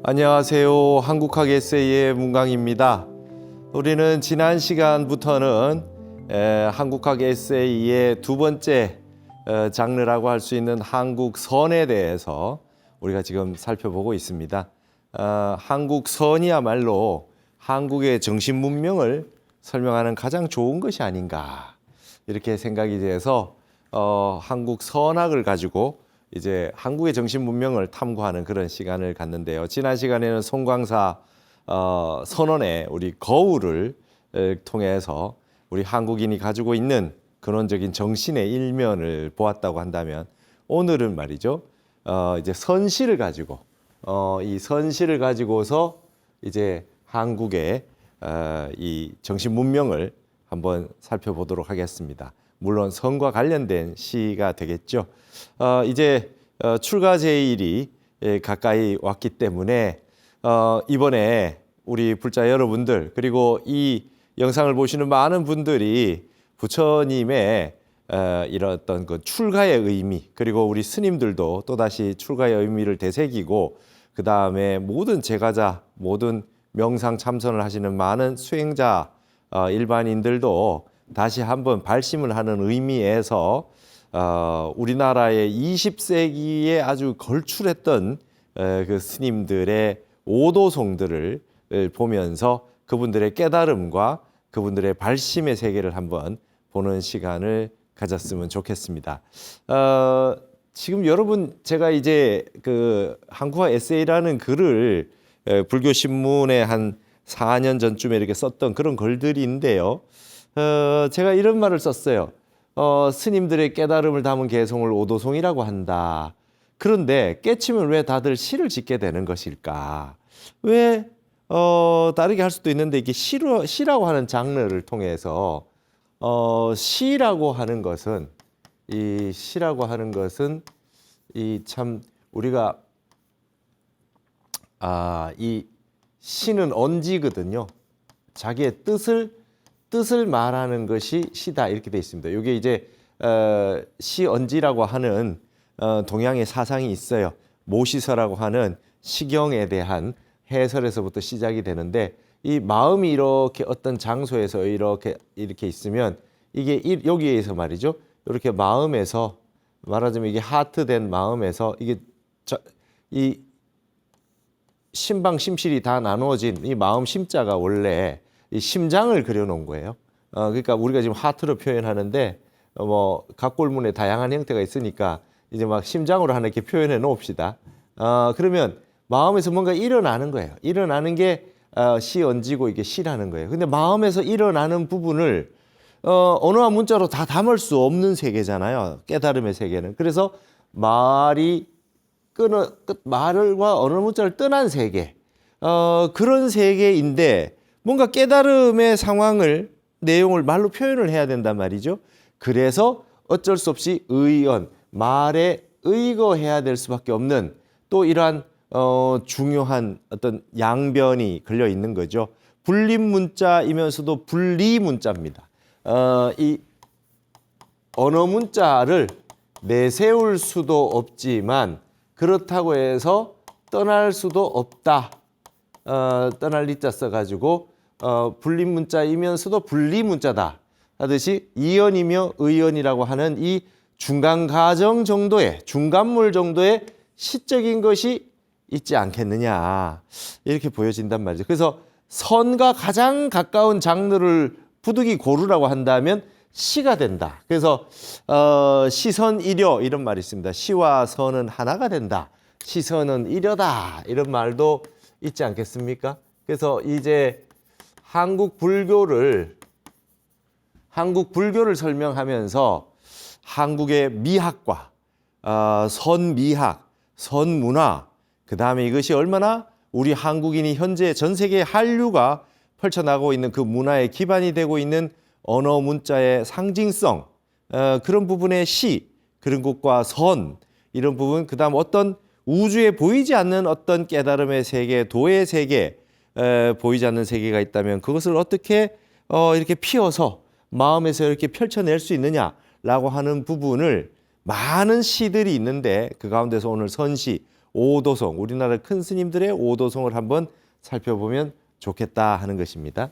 안녕하세요. 한국학 에세이의 문강입니다. 우리는 지난 시간부터는 한국학 에세이의 두 번째 장르라고 할 수 있는 한국선에 대해서 우리가 지금 살펴보고 있습니다. 한국선이야말로 한국의 정신 문명을 설명하는 가장 좋은 것이 아닌가 이렇게 생각이 돼서 한국선학을 가지고 이제 한국의 정신 문명을 탐구하는 그런 시간을 갖는데요. 지난 시간에는 송광사 선언의 우리 거울을 통해서 우리 한국인이 가지고 있는 근원적인 정신의 일면을 보았다고 한다면, 오늘은 말이죠. 이제 선시를 가지고 이 선시를 가지고서 이제 한국의 이 정신 문명을 한번 살펴보도록 하겠습니다. 물론 선과 관련된 시가 되겠죠. 이제 출가 제일이 가까이 왔기 때문에 이번에 우리 불자 여러분들, 그리고 이 영상을 보시는 많은 분들이 부처님의 이런 어떤 그 출가의 의미, 그리고 우리 스님들도 또다시 출가의 의미를 되새기고, 그 다음에 모든 제가자, 모든 명상 참선을 하시는 많은 수행자 일반인들도 다시 한번 발심을 하는 의미에서 우리나라의 20세기에 아주 걸출했던 그 스님들의 오도송들을 보면서 그분들의 깨달음과 그분들의 발심의 세계를 한번 보는 시간을 가졌으면 좋겠습니다. 지금 여러분, 제가 이제 그 한국화 에세이라는 글을 불교 신문에 한 4년 전쯤에 이렇게 썼던 그런 글들인데요. 제가 이런 말을 썼어요. 스님들의 깨달음을 담은 개송을 오도송이라고 한다. 그런데 깨치면 왜 다들 시를 짓게 되는 것일까? 왜 다르게 할 수도 있는데, 이게 시라고 하는 장르를 통해서 시라고 하는 것은 이 참 우리가 이 시는 언지거든요. 자기의 뜻을 말하는 것이 시다, 이렇게 돼 있습니다. 이게 이제 시언지라고 하는 동양의 사상이 있어요. 모시서라고 하는 시경에 대한 해설에서부터 시작이 되는데, 이 마음이 이렇게 어떤 장소에서 이렇게 있으면 이게 여기에서 말이죠. 이렇게 마음에서 말하자면 이게 하트된 마음에서 이게 이 심방 심실이 다 나누어진 이 마음 심자가 원래 이 심장을 그려놓은 거예요. 그러니까 우리가 지금 하트로 표현하는데 뭐 각골문에 다양한 형태가 있으니까 이제 막 심장으로 하나 이렇게 표현해 놓읍시다. 그러면 마음에서 뭔가 일어나는 거예요. 일어나는 게 시언지고 이게 시라는 거예요. 근데 마음에서 일어나는 부분을 언어와 문자로 다 담을 수 없는 세계잖아요. 깨달음의 세계는. 그래서 말과 언어 문자를 떠난 세계, 그런 세계인데, 뭔가 깨달음의 상황을, 내용을 말로 표현을 해야 된단 말이죠. 그래서 어쩔 수 없이 말에 의거해야 될 수밖에 없는 또 이러한 중요한 어떤 양변이 걸려 있는 거죠. 불림 문자이면서도 분리 문자입니다. 이 언어 문자를 내세울 수도 없지만 그렇다고 해서 떠날 수도 없다. 떠날 리자 써가지고 불림 문자이면서도 분리 문자다 하듯이, 이언이며 의언이라고 하는 이 중간 가정 정도의, 중간물 정도의 시적인 것이 있지 않겠느냐, 이렇게 보여진단 말이죠. 그래서 선과 가장 가까운 장르를 부득이 고르라고 한다면 시가 된다. 그래서 시선이려, 이런 말이 있습니다. 시와 선은 하나가 된다. 시선은 이려다, 이런 말도 있지 않겠습니까? 그래서 이제 한국 불교를 설명하면서 한국의 미학과 선미학, 선문화, 그 다음에 이것이 얼마나 우리 한국인이 현재 전 세계의 한류가 펼쳐나가고 있는 그 문화의 기반이 되고 있는 언어 문자의 상징성, 그런 부분의 시, 그런 것과 선, 이런 부분, 그 다음 어떤 우주에 보이지 않는 어떤 깨달음의 세계, 도의 세계, 보이지 않는 세계가 있다면 그것을 어떻게 이렇게 피워서 마음에서 이렇게 펼쳐낼 수 있느냐라고 하는 부분을, 많은 시들이 있는데 그 가운데서 오늘 선시, 오도송, 우리나라 큰 스님들의 오도송을 한번 살펴보면 좋겠다 하는 것입니다.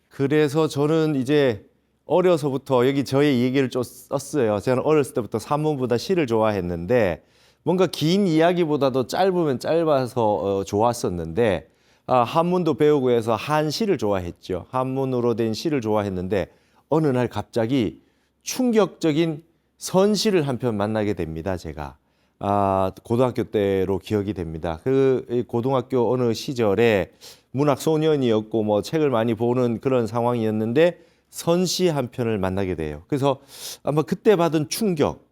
그래서 저는 이제 어려서부터 여기 저의 얘기를 좀 썼어요. 저는 어렸을 때부터 산문보다 시를 좋아했는데 뭔가 긴 이야기보다도 짧으면 짧아서 좋았었는데 한문도 배우고 해서 한시를 좋아했죠. 한문으로 된 시를 좋아했는데 어느 날 갑자기 충격적인 선시를 한 편 만나게 됩니다. 제가 고등학교 때로 기억이 됩니다. 그 고등학교 어느 시절에 문학 소년이었고 뭐 책을 많이 보는 그런 상황이었는데 선시 한 편을 만나게 돼요. 그래서 아마 그때 받은 충격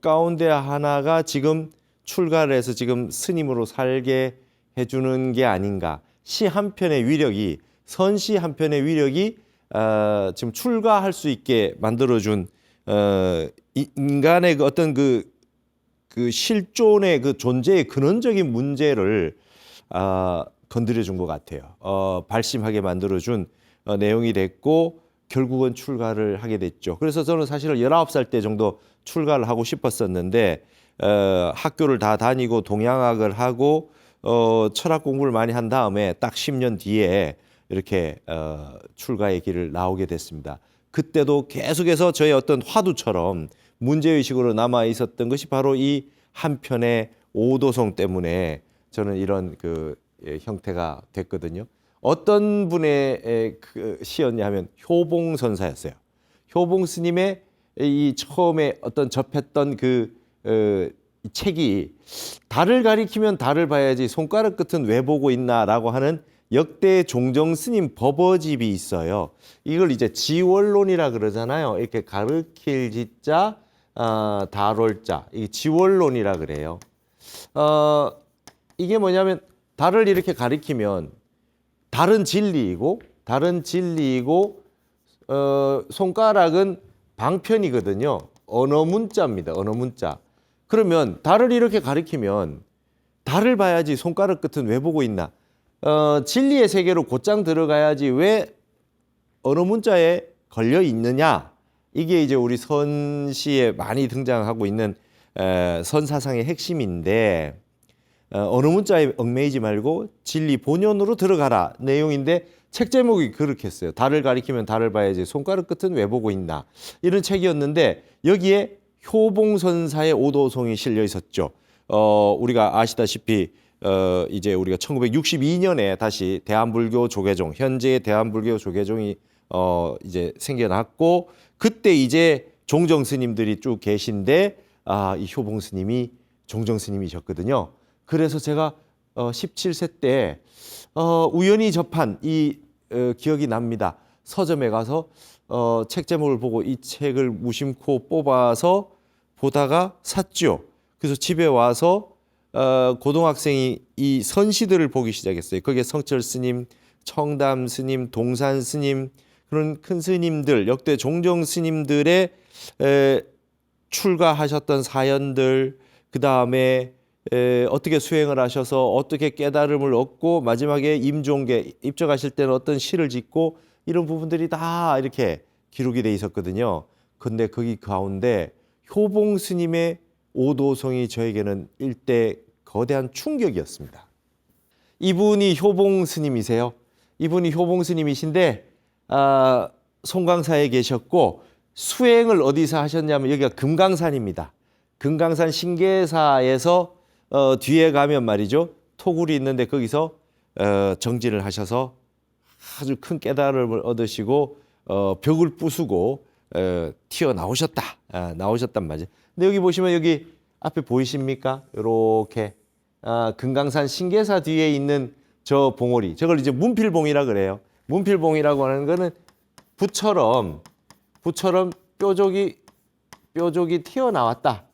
가운데 하나가 지금 출가를 해서 지금 스님으로 살게 해주는 게 아닌가. 시 한 편의 위력이, 선시 한 편의 위력이 지금 출가할 수 있게 만들어준 인간의 그 어떤 그 실존의 그 존재의 근원적인 문제를 건드려준 것 같아요. 발심하게 만들어준 내용이 됐고 결국은 출가를 하게 됐죠. 그래서 저는 사실 19살 때 정도 출가를 하고 싶었었는데 학교를 다 다니고 동양학을 하고 철학 공부를 많이 한 다음에 딱 10년 뒤에 이렇게 출가의 길을 나오게 됐습니다. 그때도 계속해서 저의 어떤 화두처럼 문제의식으로 남아 있었던 것이 바로 이 한 편의 오도송 때문에 저는 이런 형태가 됐거든요. 어떤 분의 그 시였냐 하면 효봉선사였어요. 효봉 스님의 이 처음에 어떤 접했던 책이 달을 가리키면 달을 봐야지 손가락 끝은 왜 보고 있나라고 하는 역대 종정 스님 법어집이 있어요. 이걸 이제 지월론이라 그러잖아요. 이렇게 가르칠 지자, 다롤자, 이 지월론이라 그래요. 이게 뭐냐면 달을 이렇게 가리키면 달은 진리이고 손가락은 방편이거든요. 언어 문자입니다. 언어 문자. 그러면 달을 이렇게 가리키면 달을 봐야지 손가락 끝은 왜 보고 있나? 진리의 세계로 곧장 들어가야지 왜 언어 문자에 걸려 있느냐? 이게 이제 우리 선시에 많이 등장하고 있는 선사상의 핵심인데 언어 문자에 얽매이지 말고 진리 본연으로 들어가라 내용인데 책 제목이 그렇게 했어요. 달을 가리키면 달을 봐야지 손가락 끝은 왜 보고 있나? 이런 책이었는데 여기에 효봉선사의 오도송이 실려 있었죠. 우리가 아시다시피 이제 우리가 1962년에 다시 대한불교 조계종, 현재의 대한불교 조계종이 이제 생겨났고 그때 이제 종정 스님들이 쭉 계신데 이 효봉 스님이 종정 스님이셨거든요. 그래서 제가 17세 때 우연히 접한 이 기억이 납니다. 서점에 가서 책 제목을 보고 이 책을 무심코 뽑아서 보다가 샀죠. 그래서 집에 와서 고등학생이 이 선시들을 보기 시작했어요. 거기에 성철 스님, 청담 스님, 동산 스님 그런 큰 스님들, 역대 종정 스님들의 출가하셨던 사연들, 그 다음에 어떻게 수행을 하셔서 어떻게 깨달음을 얻고 마지막에 임종계 입적하실 때는 어떤 시를 짓고 이런 부분들이 다 이렇게 기록이 돼 있었거든요. 근데 거기 가운데 효봉 스님의 오도송이 저에게는 일대 거대한 충격이었습니다. 이분이 효봉 스님이세요. 이분이 효봉 스님이신데 송강사에 계셨고 수행을 어디서 하셨냐면 여기가 금강산입니다. 금강산 신계사에서 뒤에 가면 말이죠. 토굴이 있는데 거기서 정진을 하셔서 아주 큰 깨달음을 얻으시고 벽을 부수고 튀어나오셨다. 나오셨단 말이죠. 근데 여기 보시면 여기 앞에 보이십니까? 이렇게 금강산 신계사 뒤에 있는 저 봉오리. 저걸 이제 문필봉이라 그래요. 문필봉이라고 하는 거는 부처럼 뾰족이 튀어나왔다.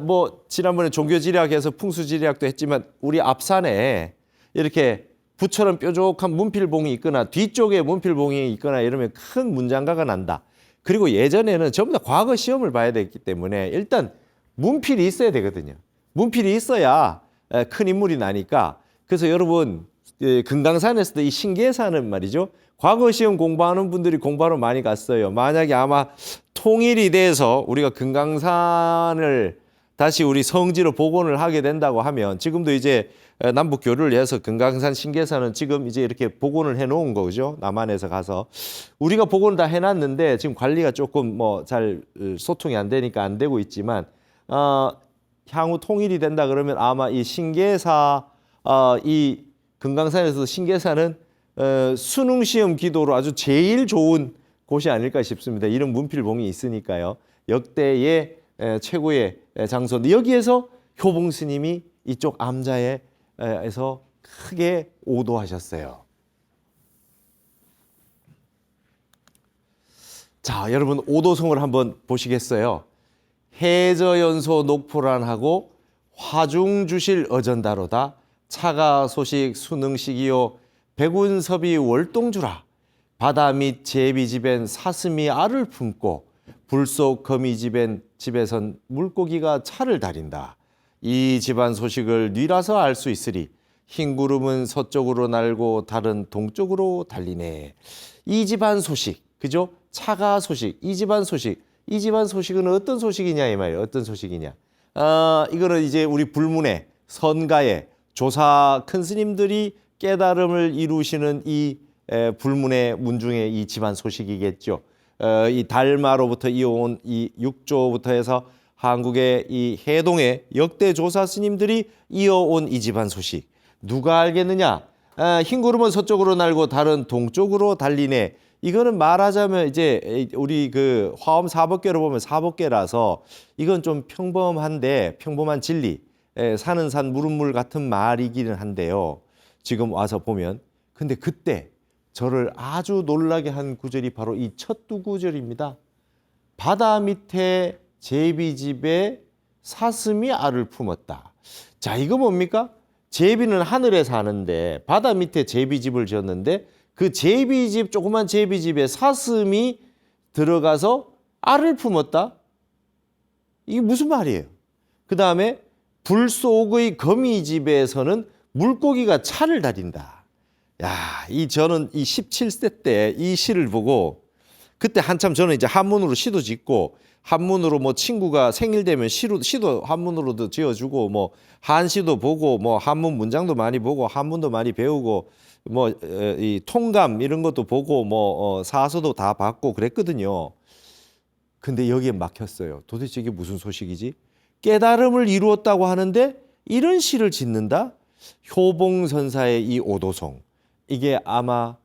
뭐 지난번에 종교지리학에서 풍수지리학도 했지만 우리 앞산에 이렇게 부처럼 뾰족한 문필봉이 있거나 뒤쪽에 문필봉이 있거나 이러면 큰 문장가가 난다. 그리고 예전에는 전부 다 과거 시험을 봐야 됐기 때문에 일단 문필이 있어야 되거든요. 문필이 있어야 큰 인물이 나니까. 그래서 여러분 금강산에서도 이 신계사는 말이죠. 과거 시험 공부하는 분들이 공부하러 많이 갔어요. 만약에 아마 통일이 돼서 우리가 금강산을 다시 우리 성지로 복원을 하게 된다고 하면 지금도 이제 남북 교류를 해서 금강산 신계사는 지금 이제 이렇게 복원을 해놓은 거죠. 남한에서 가서 우리가 복원을 다 해놨는데 지금 관리가 조금 뭐 잘 소통이 안 되니까 안 되고 있지만 향후 통일이 된다 그러면 아마 이 신계사 이 금강산에서 신계사는 수능 시험 기도로 아주 제일 좋은 곳이 아닐까 싶습니다. 이런 문필봉이 있으니까요. 역대의 최고의 장소인데 여기에서 효봉 스님이 이쪽 암자에서 크게 오도하셨어요. 자, 여러분 오도성을 한번 보시겠어요? 해저연소 녹포란하고 화중주실 어전다로다 차가 소식 수능식이요 백운섭이 월동주라 바다 밑 제비집엔 사슴이 알을 품고 불속 거미집엔 집에선 물고기가 차를 다린다. 이 집안 소식을 뉘라서 알 수 있으리 흰 구름은 서쪽으로 날고 달은 동쪽으로 달리네. 이 집안 소식, 그죠? 차가 소식, 이 집안 소식. 이 집안 소식은 어떤 소식이냐 이 말이에요. 어떤 소식이냐. 이거는 이제 우리 불문의 선가의 조사 큰 스님들이 깨달음을 이루시는 이 불문의 문중의 이 집안 소식이겠죠. 이 달마로부터 이어온 이 육조부터 해서 한국의 이 해동의 역대 조사 스님들이 이어온 이 집안 소식. 누가 알겠느냐? 흰 구름은 서쪽으로 날고 달은 동쪽으로 달리네. 이거는 말하자면 이제 우리 그 화엄 사법계로 보면 사법계라서 이건 좀 평범한데 평범한 진리, 사는 산 물은 같은 말이기는 한데요. 지금 와서 보면 근데 그때 저를 아주 놀라게 한 구절이 바로 이 첫 두 구절입니다. 바다 밑에 제비집에 사슴이 알을 품었다. 자, 이거 뭡니까? 제비는 하늘에 사는데 바다 밑에 제비집을 지었는데 그 제비집, 조그만 제비집에 사슴이 들어가서 알을 품었다? 이게 무슨 말이에요? 그 다음에 불 속의 거미집에서는 물고기가 차를 다린다. 야, 저는 이 17세 때 이 시를 보고 그때 한참 저는 이제 한문으로 시도 짓고 한문으로 뭐 친구가 생일 되면 시도 한문으로도 지어주고 뭐 한시도 보고 뭐 한문 문장도 많이 보고 한문도 많이 배우고 뭐 이 통감 이런 것도 보고 뭐 사서도 다 받고 그랬거든요. 근데 여기에 막혔어요. 도대체 이게 무슨 소식이지? 깨달음을 이루었다고 하는데 이런 시를 짓는다? 효봉선사의 이 오도송. 이게 아마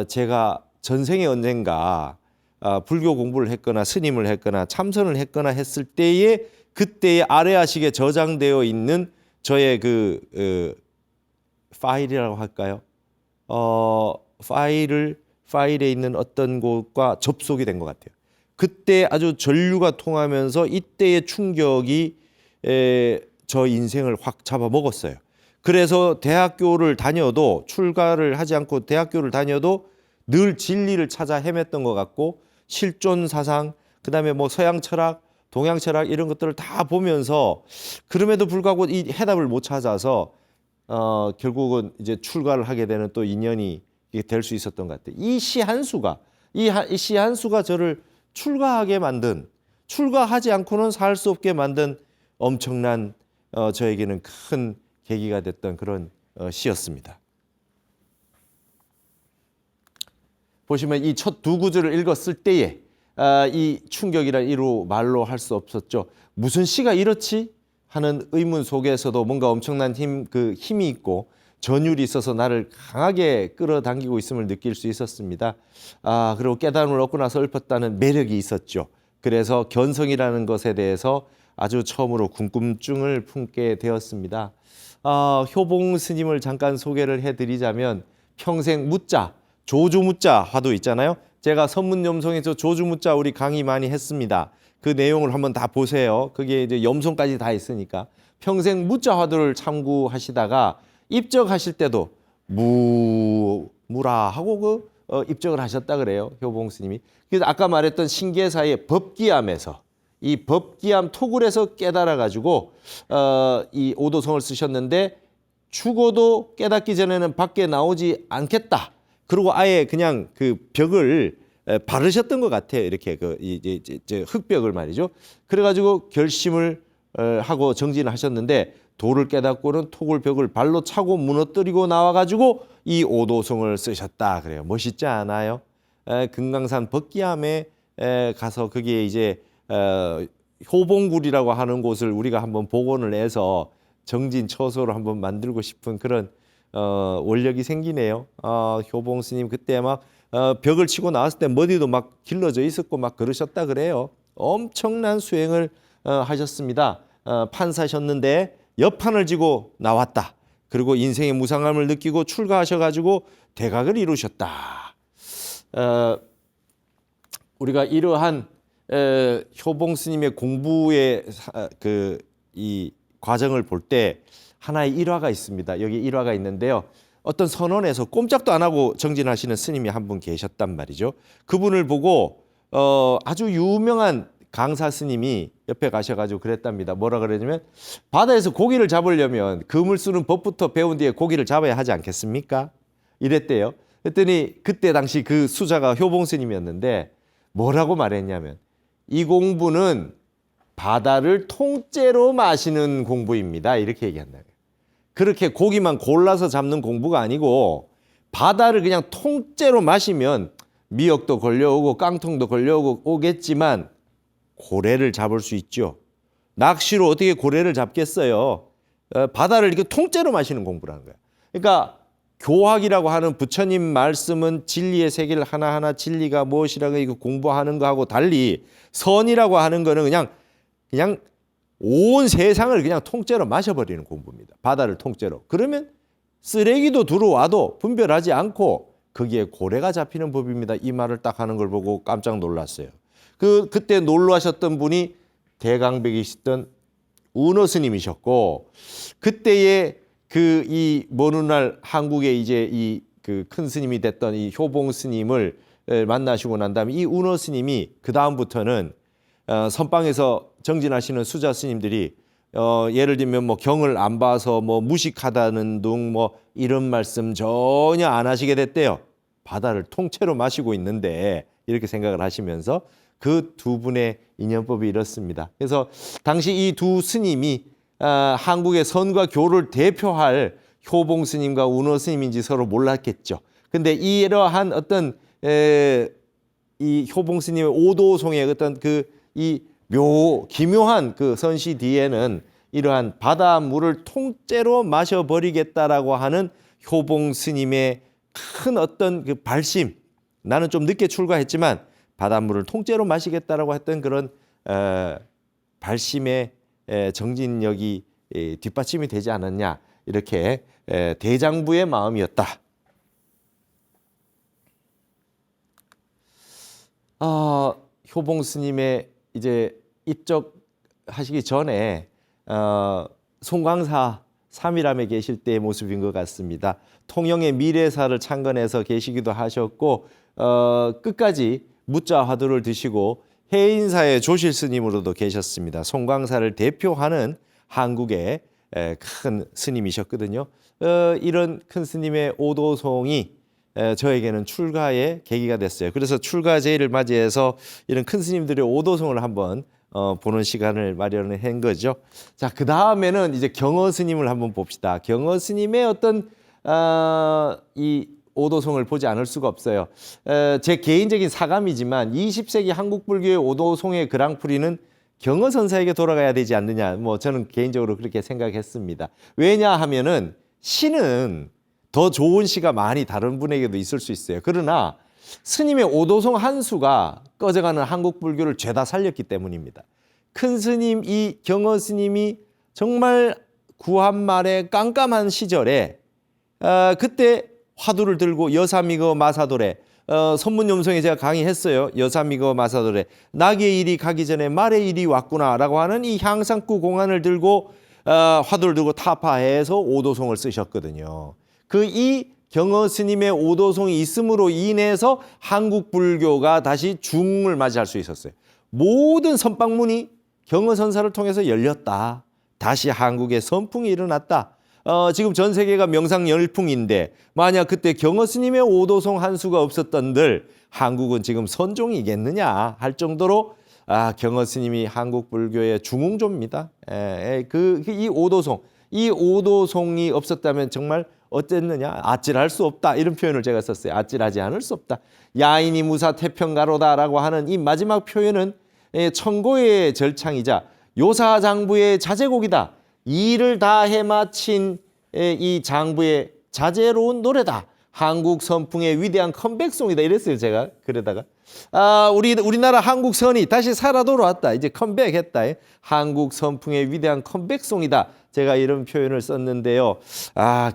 제가 전생에 언젠가 불교 공부를 했거나 스님을 했거나 참선을 했거나 했을 때에 그때의 아래아식에 저장되어 있는 저의 그 파일이라고 할까요? 파일에 있는 어떤 곳과 접속이 된 것 같아요. 그때 아주 전류가 통하면서 이때의 충격이 저 인생을 확 잡아먹었어요. 그래서 대학교를 다녀도 출가를 하지 않고 대학교를 다녀도 늘 진리를 찾아 헤맸던 것 같고 실존 사상, 그다음에 뭐 서양 철학, 동양 철학 이런 것들을 다 보면서 그럼에도 불구하고 이 해답을 못 찾아서 결국은 이제 출가를 하게 되는 또 인연이 될 수 있었던 것 같아요. 이 시 한 수가 이 시 한 수가 저를 출가하게 만든, 출가하지 않고는 살 수 없게 만든 엄청난 저에게는 큰 계기가 됐던 그런 시였습니다. 보시면 이 첫 두 구절을 읽었을 때에 이 충격이라 이루 말로 할 수 없었죠. 무슨 시가 이렇지? 하는 의문 속에서도 뭔가 엄청난 힘이 있고 전율이 있어서 나를 강하게 끌어당기고 있음을 느낄 수 있었습니다. 그리고 깨달음을 얻고 나서 읊었다는 매력이 있었죠. 그래서 견성이라는 것에 대해서 아주 처음으로 궁금증을 품게 되었습니다. 효봉 스님을 잠깐 소개를 해드리자면 평생 무자, 조주무자 화두 있잖아요. 제가 선문염송에서 조주무자 우리 강의 많이 했습니다. 그 내용을 한번 다 보세요. 그게 이제 염송까지 다 있으니까. 평생 무자 화두를 참고하시다가 입적하실 때도 무라 하고 입적을 하셨다 그래요. 효봉 스님이. 그래서 아까 말했던 신계사의 법기암에서 이 법기암 토굴에서 깨달아 가지고 이 오도성을 쓰셨는데 죽어도 깨닫기 전에는 밖에 나오지 않겠다. 그리고 아예 그냥 그 벽을 바르셨던 것 같아요. 이렇게 그 흑벽을 말이죠. 그래가지고 결심을 하고 정진을 하셨는데 도를 깨닫고는 톡을 벽을 발로 차고 무너뜨리고 나와가지고 이 오도송을 쓰셨다 그래요. 멋있지 않아요? 금강산 법기암에 가서 거기에 이제 효봉굴이라고 하는 곳을 우리가 한번 복원을 해서 정진 처소로 한번 만들고 싶은 그런 원력이 생기네요. 효봉 스님 그때 막 벽을 치고 나왔을 때 머리도 막 길러져 있었고 막 그러셨다 그래요. 엄청난 수행을 하셨습니다. 판사셨는데 여판을 지고 나왔다. 그리고 인생의 무상함을 느끼고 출가하셔가지고 대각을 이루셨다. 우리가 이러한 효봉 스님의 공부의 이 과정을 볼 때 하나의 일화가 있습니다. 여기 일화가 있는데요. 어떤 선원에서 꼼짝도 안 하고 정진하시는 스님이 한 분 계셨단 말이죠. 그분을 보고 아주 유명한 강사 스님이 옆에 가셔가지고 그랬답니다. 뭐라 그러냐면 바다에서 고기를 잡으려면 그물 쓰는 법부터 배운 뒤에 고기를 잡아야 하지 않겠습니까? 이랬대요. 그랬더니 그때 당시 그 수자가 효봉 스님이었는데 뭐라고 말했냐면 이 공부는 바다를 통째로 마시는 공부입니다. 이렇게 얘기한다. 그렇게 고기만 골라서 잡는 공부가 아니고 바다를 그냥 통째로 마시면 미역도 걸려오고 깡통도 걸려오겠지만 고래를 잡을 수 있죠. 낚시로 어떻게 고래를 잡겠어요? 바다를 이렇게 통째로 마시는 공부라는 거예요. 그러니까 교학이라고 하는 부처님 말씀은 진리의 세계를 하나하나 진리가 무엇이라고 이거 공부하는 거하고 달리 선이라고 하는 거는 그냥 온 세상을 그냥 통째로 마셔버리는 공부입니다. 바다를 통째로. 그러면 쓰레기도 들어와도 분별하지 않고 거기에 고래가 잡히는 법입니다. 이 말을 딱 하는 걸 보고 깜짝 놀랐어요. 그때 놀라셨던 분이 대강백이시던 운어 스님이셨고 그때의 이 먼 훗날 한국에 이제 이 그 큰 스님이 됐던 이 효봉 스님을 만나시고 난 다음에 이 운어 스님이 그 다음부터는 선방에서 정진하시는 수자 스님들이 예를 들면 뭐 경을 안 봐서 뭐 무식하다는 둥 뭐 이런 말씀 전혀 안 하시게 됐대요. 바다를 통째로 마시고 있는데 이렇게 생각을 하시면서 그 두 분의 인연법이 이렇습니다. 그래서 당시 이 두 스님이 한국의 선과 교를 대표할 효봉 스님과 운어 스님인지 서로 몰랐겠죠. 근데 이러한 어떤 이 효봉 스님의 오도송의 어떤 이 기묘한 그 선시 뒤에는 이러한 바닷물을 통째로 마셔버리겠다라고 하는 효봉 스님의 큰 어떤 그 발심, 나는 좀 늦게 출가했지만 바닷물을 통째로 마시겠다라고 했던 그런 발심의 정진력이 뒷받침이 되지 않았냐, 이렇게 대장부의 마음이었다. 효봉 스님의 이제 입적하시기 전에 송광사 삼일암에 계실 때의 모습인 것 같습니다. 통영의 미래사를 창건해서 계시기도 하셨고 끝까지 무자 화두를 드시고 해인사의 조실 스님으로도 계셨습니다. 송광사를 대표하는 한국의 큰 스님이셨거든요. 이런 큰 스님의 오도송이 저에게는 출가의 계기가 됐어요. 그래서 출가제의를 맞이해서 이런 큰 스님들의 오도송을 한번 보는 시간을 마련을 한 거죠. 자, 그 다음에는 이제 경어 스님을 한번 봅시다. 경어 스님의 어떤 이 오도송을 보지 않을 수가 없어요. 제 개인적인 사감이지만 20세기 한국 불교의 오도송의 그랑프리는 경어 선사에게 돌아가야 되지 않느냐. 뭐 저는 개인적으로 그렇게 생각했습니다. 왜냐하면은 시는 더 좋은 시가 많이 다른 분에게도 있을 수 있어요. 그러나 스님의 오도송 한 수가 꺼져가는 한국 불교를 죄다 살렸기 때문입니다. 큰 스님 이 경어 스님이 정말 구한말의 깜깜한 시절에 그때 화두를 들고 여사미거 마사도래, 선문염송에 제가 강의했어요. 여사미거 마사도래, 낙의 일이 가기 전에 말의 일이 왔구나라고 하는 이 향상구 공안을 들고 화두를 들고 타파해서 오도송을 쓰셨거든요. 이 경어 스님의 오도송이 있음으로 인해서 한국 불교가 다시 중흥을 맞이할 수 있었어요. 모든 선방문이 경어 선사를 통해서 열렸다. 다시 한국에 선풍이 일어났다. 지금 전 세계가 명상 열풍인데 만약 그때 경어 스님의 오도송 한 수가 없었던들 한국은 지금 선종이겠느냐 할 정도로 경허 스님이 한국 불교의 중흥조입니다. 이 오도송, 이 오도송이 없었다면 정말 어쨌느냐? 아찔할 수 없다. 이런 표현을 제가 썼어요. 아찔하지 않을 수 없다. 야인이 무사 태평가로다라고 하는 이 마지막 표현은 청고의 절창이자 요사장부의 자제곡이다. 일을 다 해마친 이 장부의 자제로운 노래다. 한국 선풍의 위대한 컴백송이다. 이랬어요, 제가. 그러다가 우리나라 한국 선이 다시 살아 돌아왔다. 이제 컴백했다. 한국 선풍의 위대한 컴백송이다. 제가 이런 표현을 썼는데요.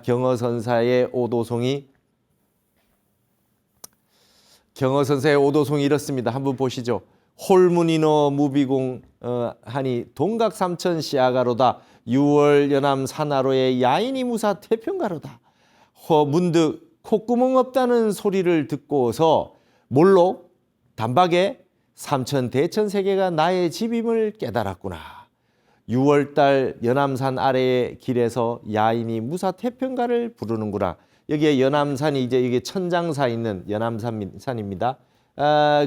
경허선사의 오도송이 이렇습니다. 한번 보시죠. 홀문이너 무비공 하니 동각삼천 시아가로다. 6월 연암 산하로의 야인이 무사 태평가로다. 문득 콧구멍 없다는 소리를 듣고서 몰로 단박에 삼천 대천 세계가 나의 집임을 깨달았구나. 6월달 연암산 아래의 길에서 야인이 무사 태평가를 부르는구나. 여기에 연암산이 이제 이게 천장사 있는 연암산입니다.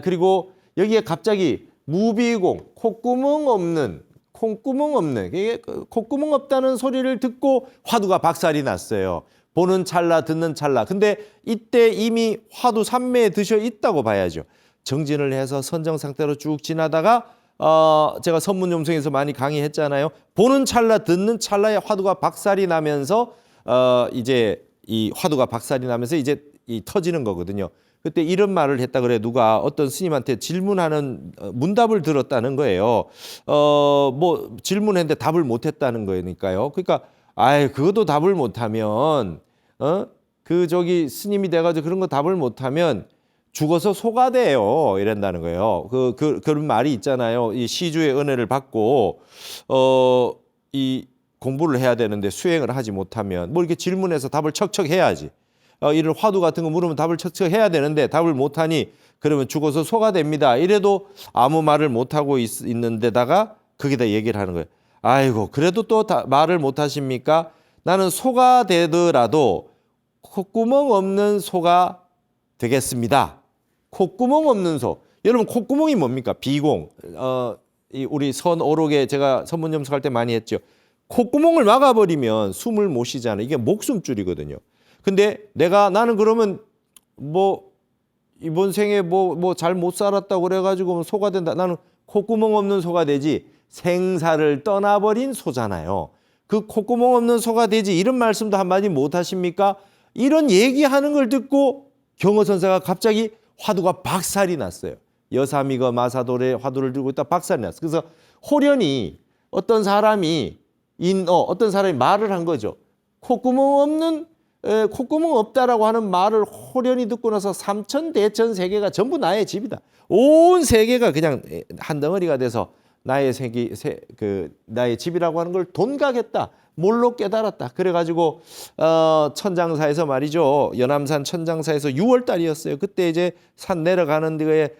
그리고 여기에 갑자기 무비공 콧구멍 없는 콧구멍 없다는 소리를 듣고 화두가 박살이 났어요. 보는 찰나 듣는 찰나. 근데 이때 이미 화두 삼매에 드셔 있다고 봐야죠. 정진을 해서 선정 상태로 쭉 지나다가 제가 선문용성에서 많이 강의했잖아요. 보는 찰나 듣는 찰나에 화두가 박살이 나면서 이제 이 화두가 박살이 나면서 이제 터지는 거거든요. 그때 이런 말을 했다 그래. 누가 어떤 스님한테 질문하는 문답을 들었다는 거예요. 뭐 질문했는데 답을 못했다는 거니까요. 그러니까 그것도 답을 못하면 스님이 돼가지고 그런 거 답을 못하면 죽어서 소가 돼요. 이런다는 거예요. 그런 말이 있잖아요. 이 시주의 은혜를 받고 이 공부를 해야 되는데 수행을 하지 못하면 뭐 이렇게 질문해서 답을 척척 해야지. 이런 화두 같은 거 물으면 답을 척척 해야 되는데 답을 못하니 그러면 죽어서 소가 됩니다. 이래도 아무 말을 못하고 있는데다가 거기다 얘기를 하는 거예요. 아이고 그래도 또 말을 못하십니까? 나는 소가 되더라도 콧구멍 없는 소가 되겠습니다. 콧구멍 없는 소. 여러분 콧구멍이 뭡니까? 비공. 우리 선오록에 제가 선문점수할 때 많이 했죠. 콧구멍을 막아버리면 숨을 못 쉬잖아요. 이게 목숨줄이거든요. 근데 나는 그러면 뭐 이번 생에 뭐 잘 못 살았다고 그래가지고 소가 된다. 나는 콧구멍 없는 소가 되지 생사를 떠나버린 소잖아요. 그 콧구멍 없는 소가 되지 이런 말씀도 한마디 못 하십니까? 이런 얘기하는 걸 듣고 경허선사가 갑자기 화두가 박살이 났어요. 여사미거 마사돌에 화두를 들고 있다 박살이 났어요. 그래서 호련히 어떤 사람이 말을 한 거죠. 콧구멍 없다라고 하는 말을 호련히 듣고 나서 삼천 대천 세계가 전부 나의 집이다. 온 세계가 그냥 한 덩어리가 돼서 나의 나의 집이라고 하는 걸 돈각했다. 몰로 깨달았다. 그래가지고 천장사에서 말이죠. 연암산 천장사에서 6월 달이었어요. 그때 이제 산 내려가는 데에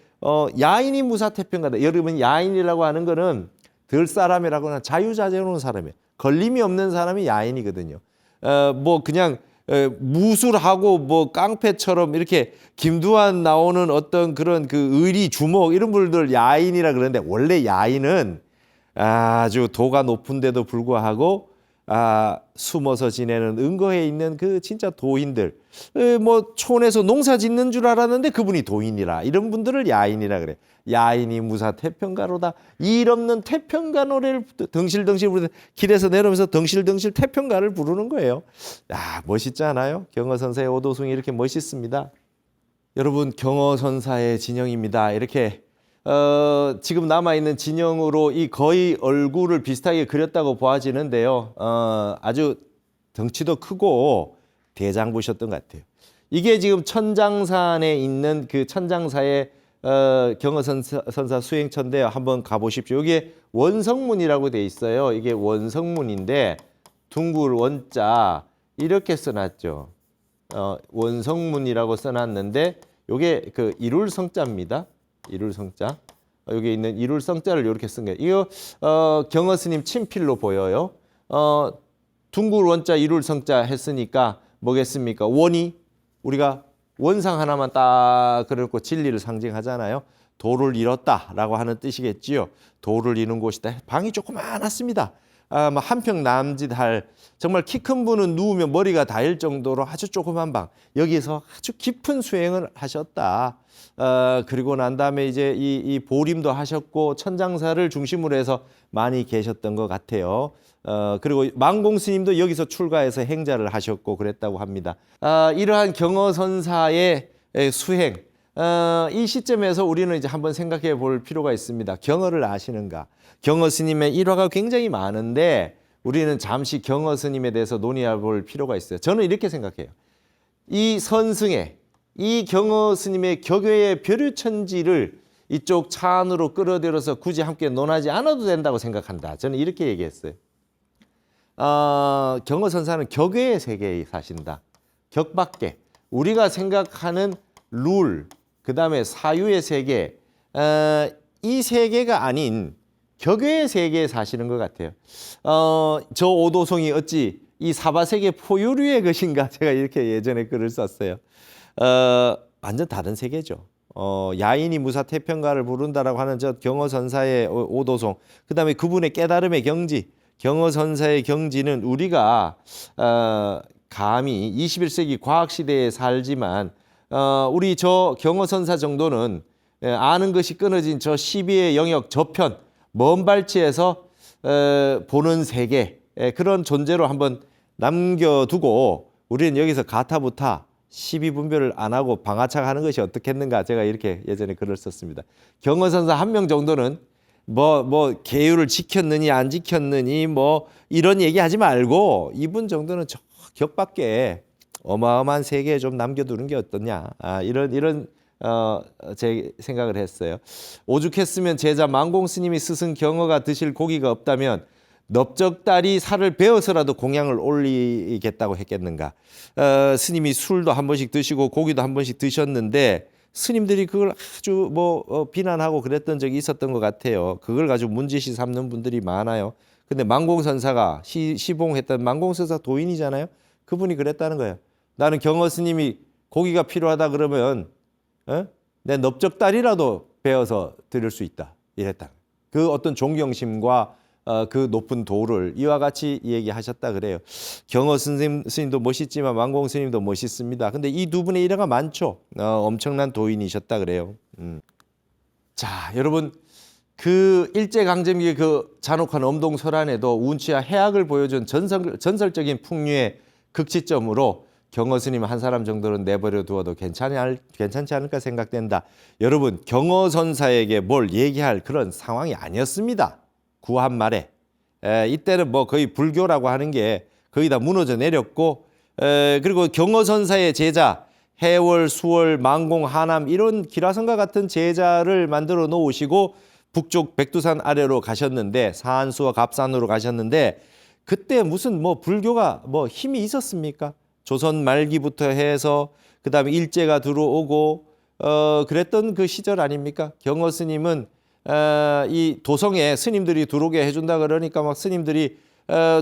야인이 무사태평가다. 여러분 야인이라고 하는 거는 들 사람이라고 하는 자유자재로운 사람이에요. 걸림이 없는 사람이 야인이거든요. 뭐 그냥 무술하고 뭐 깡패처럼 이렇게 김두한 나오는 어떤 그런 그 의리 주목 이런 분들 야인이라 그러는데 원래 야인은 아주 도가 높은데도 불구하고 숨어서 지내는 은거에 있는 그 진짜 도인들 뭐 촌에서 농사 짓는 줄 알았는데 그분이 도인이라 이런 분들을 야인이라 그래. 야인이 무사 태평가로다. 일 없는 태평가 노래를 덩실덩실 부르는 길에서 내려오면서 덩실덩실 태평가를 부르는 거예요. 멋있지 않아요? 경허선사의 오도송이 이렇게 멋있습니다. 여러분 경허선사의 진영입니다. 이렇게 지금 남아있는 진영으로 이 거의 얼굴을 비슷하게 그렸다고 보아지는데요. 아주 덩치도 크고 대장부셨던 것 같아요. 이게 지금 천장산에 있는 그 천장사의 경허선사 수행처인데요. 한번 가보십시오. 여기에 원성문이라고 돼 있어요. 이게 원성문인데 둥글 원자 이렇게 써놨죠. 원성문이라고 써놨는데 이게 그 이룰성자입니다. 이룰성자. 여기 있는 이룰성자를 이렇게 쓴 거예요. 이거 경허스님 친필로 보여요. 둥글 원자 이룰성자 했으니까 뭐겠습니까? 원이 우리가 원상 하나만 딱 그려놓고 진리를 상징하잖아요. 도를 잃었다라고 하는 뜻이겠지요. 도를 잃은 곳이다. 방이 조그마했습니다. 뭐 한 평 남짓할 정말 키 큰 분은 누우면 머리가 닿을 정도로 아주 조그만 방. 여기서 아주 깊은 수행을 하셨다. 그리고 난 다음에 이제 이 보림도 하셨고 천장사를 중심으로 해서 많이 계셨던 것 같아요. 그리고 망공 스님도 여기서 출가해서 행자를 하셨고 그랬다고 합니다. 이러한 경허선사의 수행, 이 시점에서 우리는 이제 한번 생각해 볼 필요가 있습니다. 경허를 아시는가? 경허 스님의 일화가 굉장히 많은데 우리는 잠시 경허 스님에 대해서 논의해 볼 필요가 있어요. 저는 이렇게 생각해요. 이 선승에 이 경허 스님의 격외의 벼류천지를 이쪽 차 안으로 끌어들여서 굳이 함께 논하지 않아도 된다고 생각한다. 저는 이렇게 얘기했어요. 경허 선사는 격외의 세계에 사신다. 격 밖에 우리가 생각하는 룰, 그다음에 사유의 세계, 이 세계가 아닌 격외의 세계에 사시는 것 같아요. 저 오도송이 어찌 이 사바세계 포유류의 것인가? 제가 이렇게 예전에 글을 썼어요. 완전 다른 세계죠. 야인이 무사태평가를 부른다라고 하는 저 경허선사의 오도송, 그다음에 그분의 깨달음의 경지, 경허선사의 경지는 우리가 감히 21세기 과학시대에 살지만 우리 저 경허선사 정도는 아는 것이 끊어진 저 12의 영역 저편 먼 발치에서 보는 세계 그런 존재로 한번 남겨두고 우리는 여기서 가타부타 시비분별을 안 하고 방아착하는 것이 어떻겠는가, 제가 이렇게 예전에 글을 썼습니다. 경허선사 한 명 정도는 뭐 계율을 지켰느니 안 지켰느니 뭐 이런 얘기하지 말고 이분 정도는 저 격밖에 어마어마한 세계에 좀 남겨두는 게 어떠냐, 이런 제 생각을 했어요. 오죽했으면 제자 망공 스님이 스승 경허가 드실 고기가 없다면 넓적다리 살을 베어서라도 공양을 올리겠다고 했겠는가. 스님이 술도 한 번씩 드시고 고기도 한 번씩 드셨는데 스님들이 그걸 아주 비난하고 그랬던 적이 있었던 것 같아요. 그걸 가지고 문제시 삼는 분들이 많아요. 근데 망공선사가 시봉했던 망공선사 도인이잖아요. 그분이 그랬다는 거예요. 나는 경허 스님이 고기가 필요하다 그러면 내 넓적다리라도 베어서 드릴 수 있다, 이랬다. 그 어떤 존경심과 그 높은 도를 이와 같이 얘기하셨다 그래요. 경허 스님도 멋있지만 망공 스님도 멋있습니다. 근데 이 두 분의 일화가 많죠. 엄청난 도인이셨다 그래요. 자, 여러분, 그 일제강점기의 그 잔혹한 엄동설안에도 운치와 해악을 보여준 전설적인 풍류의 극치점으로 경허 스님 한 사람 정도는 내버려 두어도 괜찮지 않을까 생각된다. 여러분, 경허 선사에게 뭘 얘기할 그런 상황이 아니었습니다. 구한 말에 이때는 거의 불교라고 하는 게 거의 다 무너져 내렸고, 그리고 경허 선사의 제자 해월, 수월, 망공, 하남 이런 기라성과 같은 제자를 만들어 놓으시고 북쪽 백두산 아래로 가셨는데, 산수와 갑산으로 가셨는데, 그때 무슨 불교가 힘이 있었습니까? 조선 말기부터 해서 그다음에 일제가 들어오고 그랬던 그 시절 아닙니까? 경허 스님은 이 도성에 스님들이 들어오게 해준다 그러니까 막 스님들이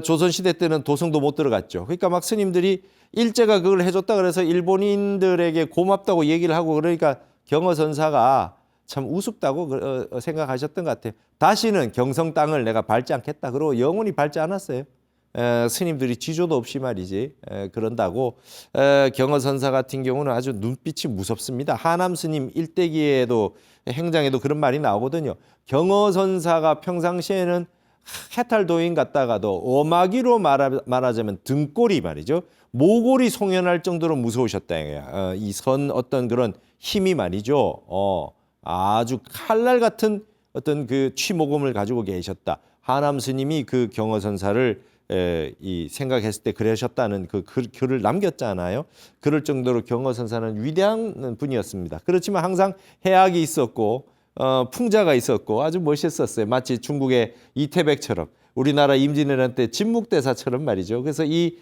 조선시대 때는 도성도 못 들어갔죠. 그러니까 막 스님들이 일제가 그걸 해줬다 그래서 일본인들에게 고맙다고 얘기를 하고, 그러니까 경허 선사가 참 우습다고 생각하셨던 것 같아요. 다시는 경성 땅을 내가 밟지 않겠다. 그러고 영원히 밟지 않았어요. 스님들이 지조도 없이 말이지. 그런다고 경허 선사 같은 경우는 아주 눈빛이 무섭습니다. 하남 스님 일대기에도 행장에도 그런 말이 나오거든요. 경허 선사가 평상시에는 해탈도인 같다가도 어마기로 말하자면 등골이 말이죠. 모골이 송연할 정도로 무서우셨다. 이 어떤 그런 힘이 말이죠. 아주 칼날 같은 어떤 그 취모금을 가지고 계셨다. 하남 스님이 그 경허 선사를 생각했을 때 그러셨다는 그 글을 남겼잖아요. 그럴 정도로 경허 선사는 위대한 분이었습니다. 그렇지만 항상 해악이 있었고 풍자가 있었고 아주 멋있었어요. 마치 중국의 이태백처럼, 우리나라 임진왜란 때 진묵대사처럼 말이죠. 그래서 이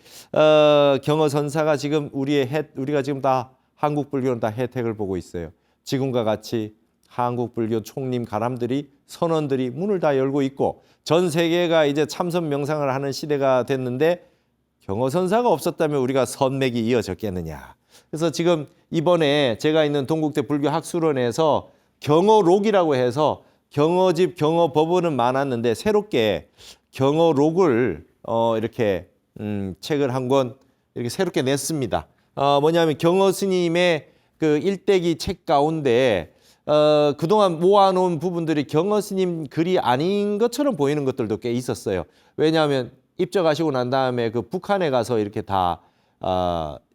경허 선사가 지금 우리가 지금 다 한국 불교는 다 혜택을 보고 있어요. 지금과 같이 한국 불교 총림 가람들이, 선원들이 문을 다 열고 있고 전 세계가 이제 참선 명상을 하는 시대가 됐는데 경허 선사가 없었다면 우리가 선맥이 이어졌겠느냐. 그래서 지금 이번에 제가 있는 동국대 불교 학술원에서 경어록이라고 해서 경어집, 경어법원은 많았는데 새롭게 경어록을 이렇게 책을 한 권 이렇게 새롭게 냈습니다. 뭐냐면 경어 스님의 그 일대기 책 가운데 그동안 모아놓은 부분들이 경어 스님 글이 아닌 것처럼 보이는 것들도 꽤 있었어요. 왜냐하면 입적하시고 난 다음에 그 북한에 가서 이렇게 다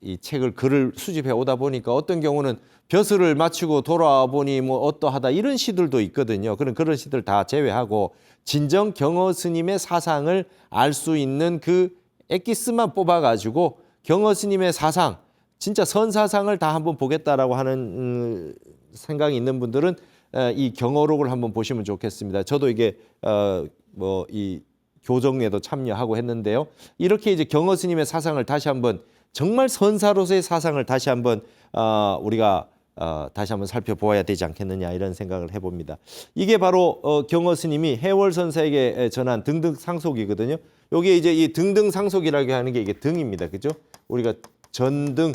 이 책을 글을 수집해 오다 보니까 어떤 경우는 벼슬을 마치고 돌아와 보니 뭐 어떠하다 이런 시들도 있거든요. 그런 시들 다 제외하고 진정 경어 스님의 사상을 알 수 있는 그 엑기스만 뽑아가지고 경어 스님의 사상, 진짜 선사상을 다 한번 보겠다라고 하는 생각이 있는 분들은 이 경어록을 한번 보시면 좋겠습니다. 저도 이게 이 교정에도 참여하고 했는데요. 이렇게 이제 경어 스님의 사상을 다시 한번 정말 선사로서의 사상을 다시 한번 우리가 다시 한번 살펴보아야 되지 않겠느냐 이런 생각을 해봅니다. 이게 바로 경어 스님이 해월선사에게 전한 등등상속이거든요. 여기에 이제 이 등등상속이라고 하는 게 이게 등입니다. 그죠? 우리가 전등,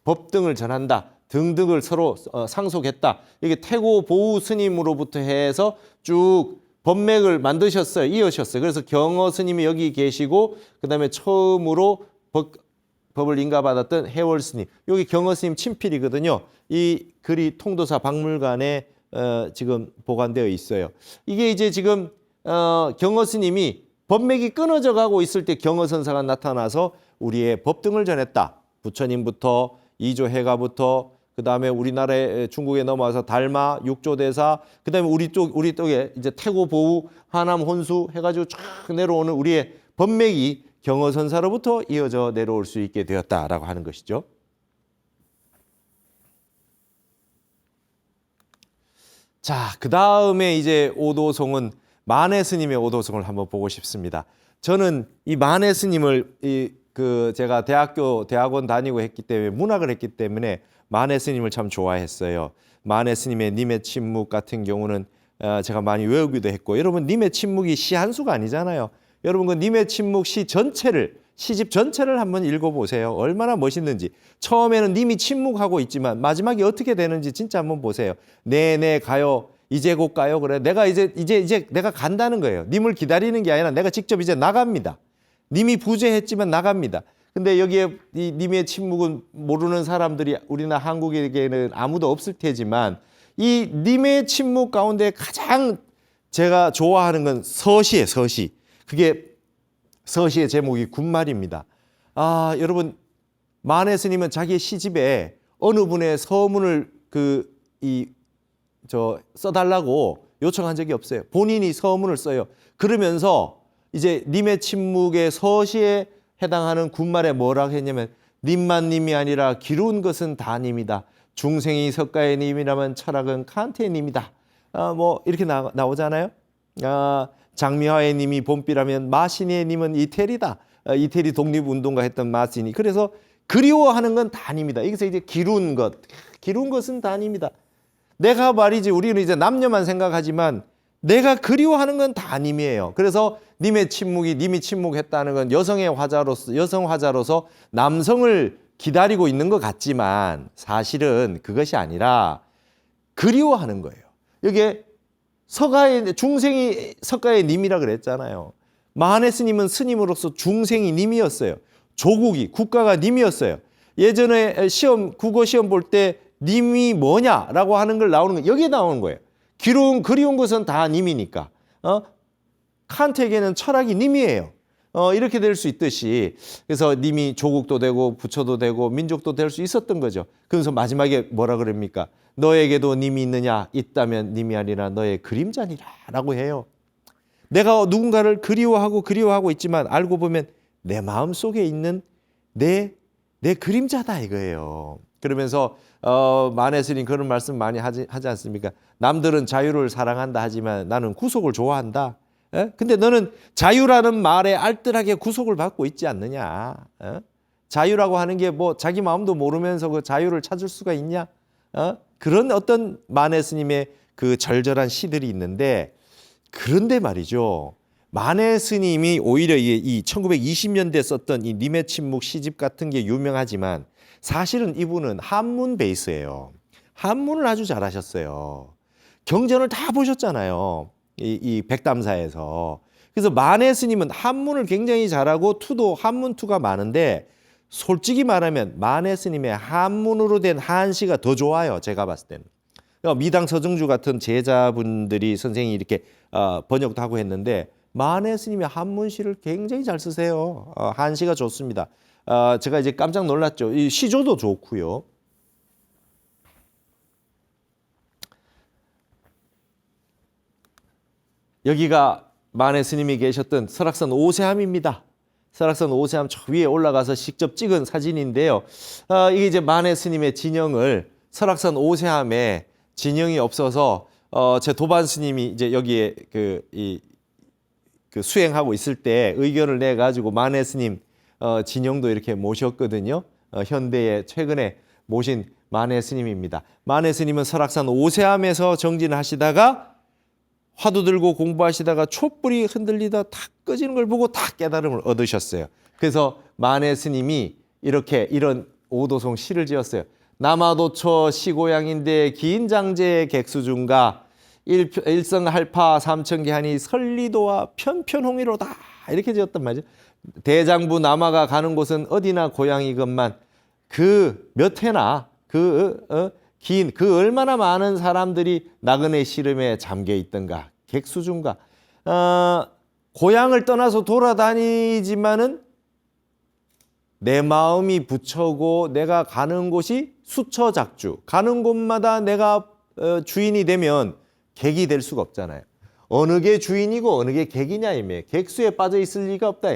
법등을 전한다. 등등을 서로 상속했다. 이게 태고 보우 스님으로부터 해서 쭉 법맥을 만드셨어요. 이으셨어요. 그래서 경어 스님이 여기 계시고 그다음에 처음으로 법을 인가받았던 해월 스님. 여기 경어 스님 친필이거든요. 이 글이 통도사 박물관에 지금 보관되어 있어요. 이게 이제 지금 경어 스님이 법맥이 끊어져 가고 있을 때 경어 선사가 나타나서 우리의 법등을 전했다. 부처님부터 이조해가부터 그다음에 우리나라에 중국에 넘어와서 달마, 육조대사, 그다음에 우리 쪽에 이제 태고 보우, 하남 혼수 해가지고 쫙 내려오는 우리의 법맥이 경어선사로부터 이어져 내려올 수 있게 되었다라고 하는 것이죠. 자, 그 다음에 이제 오도송은 만해 스님의 오도송을 한번 보고 싶습니다. 저는 이 만해 스님을 제가 대학원 다니고 했기 때문에 문학을 했기 때문에 만해 스님을 참 좋아했어요. 만해 스님의 님의 침묵 같은 경우는 제가 많이 외우기도 했고, 여러분 님의 침묵이 시 한 수가 아니잖아요. 여러분 그 님의 침묵 시집 전체를 한번 읽어보세요. 얼마나 멋있는지. 처음에는 님이 침묵하고 있지만 마지막에 어떻게 되는지 진짜 한번 보세요. 네 가요. 이제 곧 가요. 그래. 내가 이제 내가 간다는 거예요. 님을 기다리는 게 아니라 내가 직접 이제 나갑니다. 님이 부재했지만 나갑니다. 근데 여기에 이 님의 침묵은 모르는 사람들이 우리나라 한국에게는 아무도 없을 테지만 이 님의 침묵 가운데 가장 제가 좋아하는 건 서시예요. 서시. 그게 서시의 제목이 군말입니다. 여러분 만해 스님은 자기의 시집에 어느 분의 서문을 써달라고 요청한 적이 없어요. 본인이 서문을 써요. 그러면서 이제 님의 침묵의 서시에 해당하는 군말에 뭐라고 했냐면 님만 님이 아니라 기루운 것은 다 님이다. 중생이 석가의 님이라면 철학은 칸트의 님이다. 뭐 이렇게 나오잖아요. 장미화의 님이 봄비라면 마신의 님은 이태리다. 이태리 독립운동가 했던 마신이. 그래서 그리워하는 건 다 님이다. 여기서 이제 기루운 것은 다 님이다. 내가 말이지 우리는 이제 남녀만 생각하지만 내가 그리워하는 건 다 님이에요. 그래서 님이 침묵했다는 건 여성 화자로서 남성을 기다리고 있는 것 같지만 사실은 그것이 아니라 그리워하는 거예요. 이게 중생이 석가의 님이라 그랬잖아요. 만해 스님은 스님으로서 중생이 님이었어요. 국가가 님이었어요. 예전에 국어 시험 볼 때 님이 뭐냐라고 하는 걸 나오는 거 여기에 나오는 거예요. 그리운 것은 다 님이니까. 칸트에게는 철학이 님이에요. 이렇게 될 수 있듯이 그래서 님이 조국도 되고 부처도 되고 민족도 될 수 있었던 거죠. 그래서 마지막에 뭐라 그럽니까? 너에게도 님이 있느냐? 있다면 님이 아니라 너의 그림자니라 라고 해요. 내가 누군가를 그리워하고 있지만 알고 보면 내 마음속에 있는 내 그림자다 이거예요. 그러면서 만해 스님 그런 말씀 많이 하지 않습니까? 남들은 자유를 사랑한다 하지만 나는 구속을 좋아한다. 근데 너는 자유라는 말에 알뜰하게 구속을 받고 있지 않느냐? 자유라고 하는 게 뭐 자기 마음도 모르면서 그 자유를 찾을 수가 있냐? 그런 어떤 만해 스님의 그 절절한 시들이 있는데, 그런데 말이죠. 만해 스님이 오히려 이 1920년대 썼던 이 님의 침묵 시집 같은 게 유명하지만 사실은 이분은 한문 베이스예요. 한문을 아주 잘하셨어요. 경전을 다 보셨잖아요. 이 백담사에서. 그래서 만해 스님은 한문을 굉장히 잘하고 투도 한문투가 많은데 솔직히 말하면 만해 스님의 한문으로 된 한시가 더 좋아요. 제가 봤을 때는. 미당 서정주 같은 제자분들이 선생님이 이렇게 번역도 하고 했는데 만해 스님의 한문시를 굉장히 잘 쓰세요. 한시가 좋습니다. 제가 이제 깜짝 놀랐죠. 이 시조도 좋고요. 여기가 만해 스님이 계셨던 설악산 오세암입니다. 설악산 오세암 저 위에 올라가서 직접 찍은 사진인데요. 이게 이제 만해 스님의 진영을 설악산 오세암에 진영이 없어서 제 도반 스님이 이제 여기에 그 수행하고 있을 때 의견을 내 가지고 만해 스님 진영도 이렇게 모셨거든요. 현대에 최근에 모신 만해 스님입니다. 만해 스님은 설악산 오세암에서 정진하시다가 화두 들고 공부하시다가 촛불이 흔들리다 탁 꺼지는 걸 보고 탁 깨달음을 얻으셨어요. 그래서 만해 스님이 이런 오도송 시를 지었어요. 남아도처 시고향인데 긴 장제 객수중가 일성할파 삼천계하니 설리도와 편편홍이로다 이렇게 지었단 말이죠. 대장부 남아가 가는 곳은 어디나 고향이건만 그 몇 해나 긴 얼마나 많은 사람들이 나그네 시름에 잠겨 있던가 객수중가 고향을 떠나서 돌아다니지만은 내 마음이 부처고 내가 가는 곳이 수처작주 가는 곳마다 내가 주인이 되면 객이 될 수가 없잖아요. 어느 게 주인이고 어느 게 객이냐 이며 객수에 빠져 있을 리가 없다.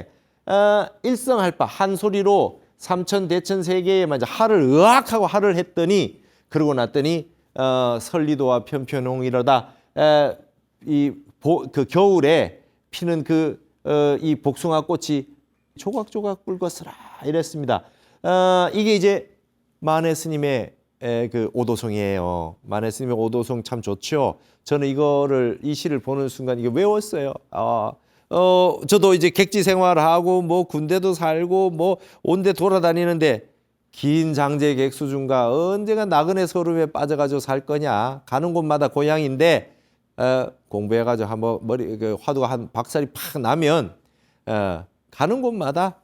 일성할바 한 소리로 삼천 대천 세계에 맞아 하를 의학하고 하를 했더니 그러고 났더니 설리도와 편편홍이로다. 그 겨울에 피는 이 복숭아 꽃이 조각조각 붉었으라 이랬습니다. 이게 이제 만해 스님의 그 오도송이에요. 만해 스님의 오도송 참 좋죠. 저는 이 시를 보는 순간 이게 외웠어요. 저도 이제 객지 생활하고 뭐 군대도 살고 뭐 온데 돌아다니는데 긴 장제 객수중가 언제가 나그네 서름에 빠져가지고 살 거냐. 가는 곳마다 고향인데 공부해가지고 한번 화두가 한 박살이 팍 나면 가는 곳마다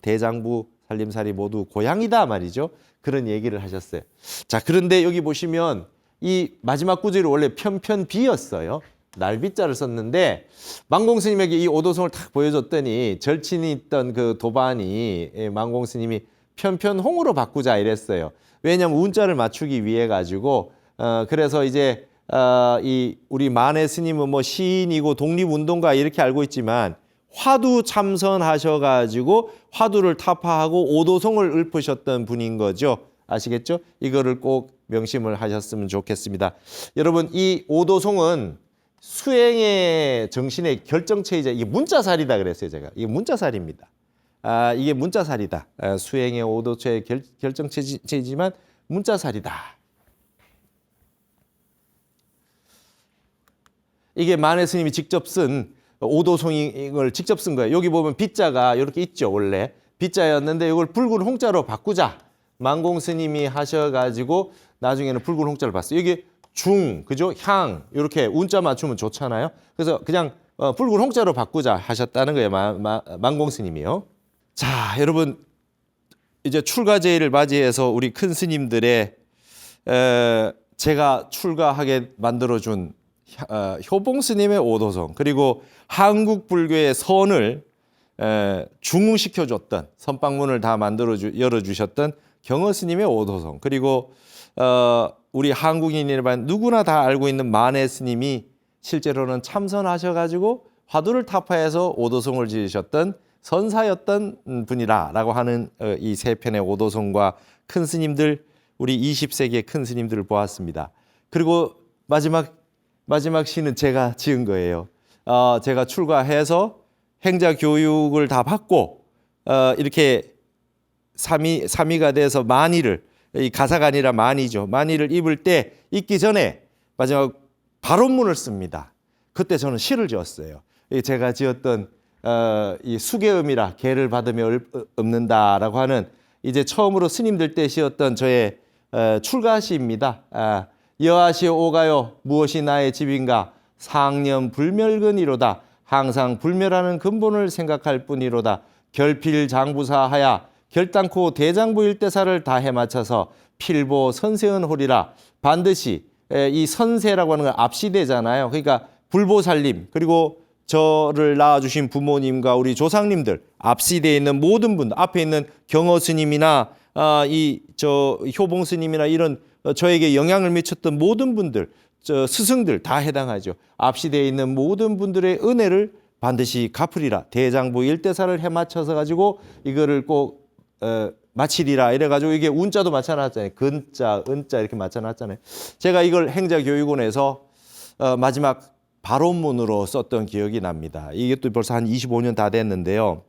대장부 살림살이 모두 고향이다 말이죠. 그런 얘기를 하셨어요. 자, 그런데 여기 보시면 이 마지막 구절이 원래 편편비였어요. 날비자를 썼는데 만공스님에게 이 오도송을 탁 보여줬더니 절친이 있던 그 도반이 만공스님이 편편홍으로 바꾸자 이랬어요. 왜냐하면 운자를 맞추기 위해 가지고 그래서 이제 이 우리 만해 스님은 뭐 시인이고 독립운동가 이렇게 알고 있지만 화두 참선하셔가지고 화두를 타파하고 오도송을 읊으셨던 분인 거죠. 아시겠죠? 이거를 꼭 명심을 하셨으면 좋겠습니다. 여러분 이 오도송은 수행의 정신의 결정체이자 이게 문자살이다 그랬어요. 제가 이게 문자살입니다. 이게 문자살이다. 수행의 오도체의 결정체이지만 문자살이다. 이게 만해 스님이 직접 쓴 오도송을 직접 쓴 거예요. 여기 보면 빗자가 이렇게 있죠. 원래 빗자였는데 이걸 붉은 홍자로 바꾸자. 만공 스님이 하셔가지고 나중에는 붉은 홍자를 봤어요. 여기 중, 그죠? 향 이렇게 운자 맞추면 좋잖아요. 그래서 그냥 붉은 홍자로 바꾸자 하셨다는 거예요. 만공 스님이요. 자, 여러분 이제 출가제의를 맞이해서 우리 큰 스님들의 제가 출가하게 만들어준 효봉 스님의 오도송 그리고 한국 불교의 선을 중흥시켜줬던 선방문을 다 열어주셨던 경허 스님의 오도송 그리고 우리 한국인이라면 누구나 다 알고 있는 만해 스님이 실제로는 참선하셔가지고 화두를 타파해서 오도송을 지으셨던 선사였던 분이라고 하는 이 세 편의 오도송과 큰 스님들 우리 20세기의 큰 스님들을 보았습니다. 그리고 마지막 시는 제가 지은 거예요. 제가 출가해서 행자 교육을 다 받고 이렇게 삼위가 돼서 만의를 이 가사가 아니라 만의죠. 만의를 입을 때 입기 전에 마지막 발언문을 씁니다. 그때 저는 시를 지었어요. 제가 지었던 이 수계음이라 개를 받으며 읊는다라고 하는 이제 처음으로 스님들 때 시였던 저의 출가시입니다. 여하시오 오가요 무엇이 나의 집인가 상념 불멸근이로다. 항상 불멸하는 근본을 생각할 뿐이로다. 결필장부사하야 결단코 대장부 일대사를 다 해맞춰서 필보 선세은호리라. 반드시 이 선세라고 하는 건 앞시대잖아요. 그러니까 불보살님 그리고 저를 낳아주신 부모님과 우리 조상님들 앞시대에 있는 모든 분들 앞에 있는 경어 스님이나 이 저 효봉 스님이나 이런 저에게 영향을 미쳤던 모든 분들 저 스승들 다 해당하죠. 앞시대에 있는 모든 분들의 은혜를 반드시 갚으리라. 대장부 일대사를 해맞춰서 가지고 이거를 꼭 마치리라 이래가지고 이게 운자도 맞춰놨잖아요. 근자, 은자 이렇게 맞춰놨잖아요. 제가 이걸 행자교육원에서 마지막 발언문으로 썼던 기억이 납니다. 이게 또 벌써 한 25년 다 됐는데요.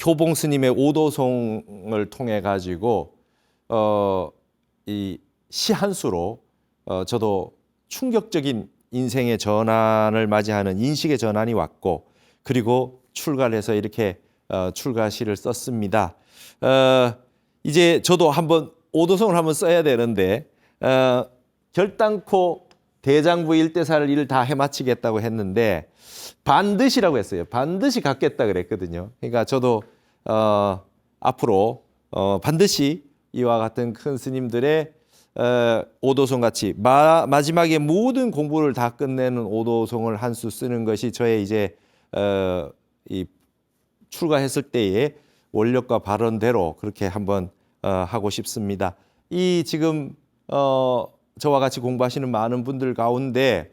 효봉 스님의 오도송을 통해 가지고 이 시 한 수로 저도 충격적인 인생의 전환을 맞이하는 인식의 전환이 왔고 그리고 출가를 해서 이렇게 출가시를 썼습니다. 이제 저도 한번 오도송을 한번 써야 되는데 결단코 대장부 일대사를 일을 다 해마치겠다고 했는데 반드시라고 했어요. 반드시 갖겠다 그랬거든요. 그러니까 저도 앞으로 반드시 이와 같은 큰 스님들의 오도송 같이 마지막에 모든 공부를 다 끝내는 오도송을 한 수 쓰는 것이 저의 이제 이 출가했을 때의 원력과 발언대로 그렇게 한번 하고 싶습니다. 이 지금 저와 같이 공부하시는 많은 분들 가운데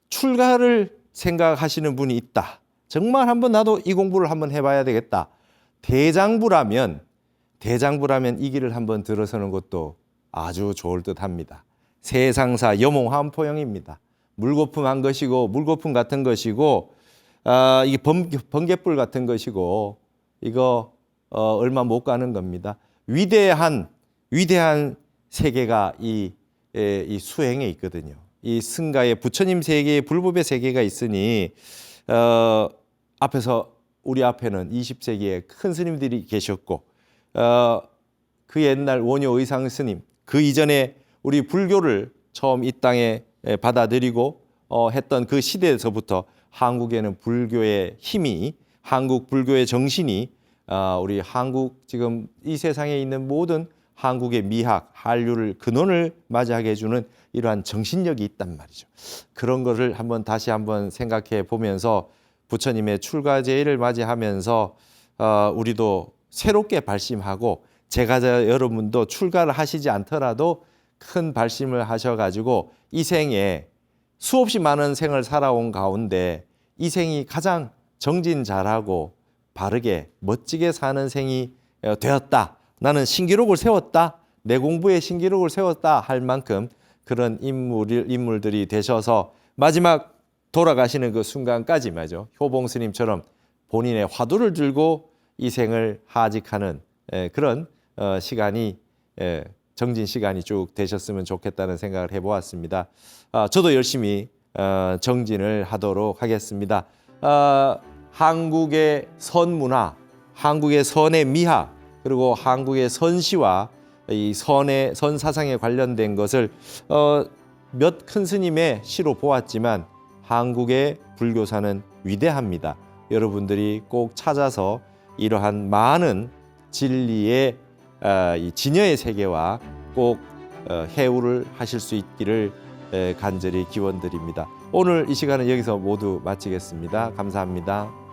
출가를 생각하시는 분이 있다. 정말 한번 나도 이 공부를 한번 해봐야 되겠다. 대장부라면 이 길을 한번 들어서는 것도 아주 좋을 듯합니다. 세상사 여몽환포영입니다. 물거품한 것이고 물거품 같은 것이고 이게 번갯불 같은 것이고 이거 얼마 못 가는 겁니다. 위대한 세계가 이 수행에 있거든요. 이 승가의 부처님 세계의 불법의 세계가 있으니 앞에서 우리 앞에는 20세기에 큰 스님들이 계셨고 그 옛날 원효 의상 스님 그 이전에 우리 불교를 처음 이 땅에 받아들이고 했던 그 시대에서부터 한국에는 불교의 힘이 한국 불교의 정신이 우리 한국 지금 이 세상에 있는 모든 한국의 미학, 한류를 근원을 맞이하게 해주는 이러한 정신력이 있단 말이죠. 그런 것을 다시 한번 생각해 보면서 부처님의 출가제의를 맞이하면서 우리도 새롭게 발심하고 제가 여러분도 출가를 하시지 않더라도 큰 발심을 하셔가지고 이 생에 수없이 많은 생을 살아온 가운데 이 생이 가장 정진 잘하고 바르게 멋지게 사는 생이 되었다. 나는 신기록을 세웠다. 내 공부에 신기록을 세웠다 할 만큼 그런 인물들이 되셔서 마지막 돌아가시는 그 순간까지 말이죠. 효봉 스님처럼 본인의 화두를 들고 이 생을 하직하는 그런 시간이 정진 시간이 쭉 되셨으면 좋겠다는 생각을 해보았습니다. 저도 열심히 정진을 하도록 하겠습니다. 한국의 선문화, 한국의 선의 미학, 그리고 한국의 선시와 이 선 사상에 관련된 것을 몇 큰 스님의 시로 보았지만 한국의 불교사는 위대합니다. 여러분들이 꼭 찾아서 이러한 많은 진리의 이 진여의 세계와 꼭 해우를 하실 수 있기를 간절히 기원드립니다. 오늘 이 시간은 여기서 모두 마치겠습니다. 감사합니다.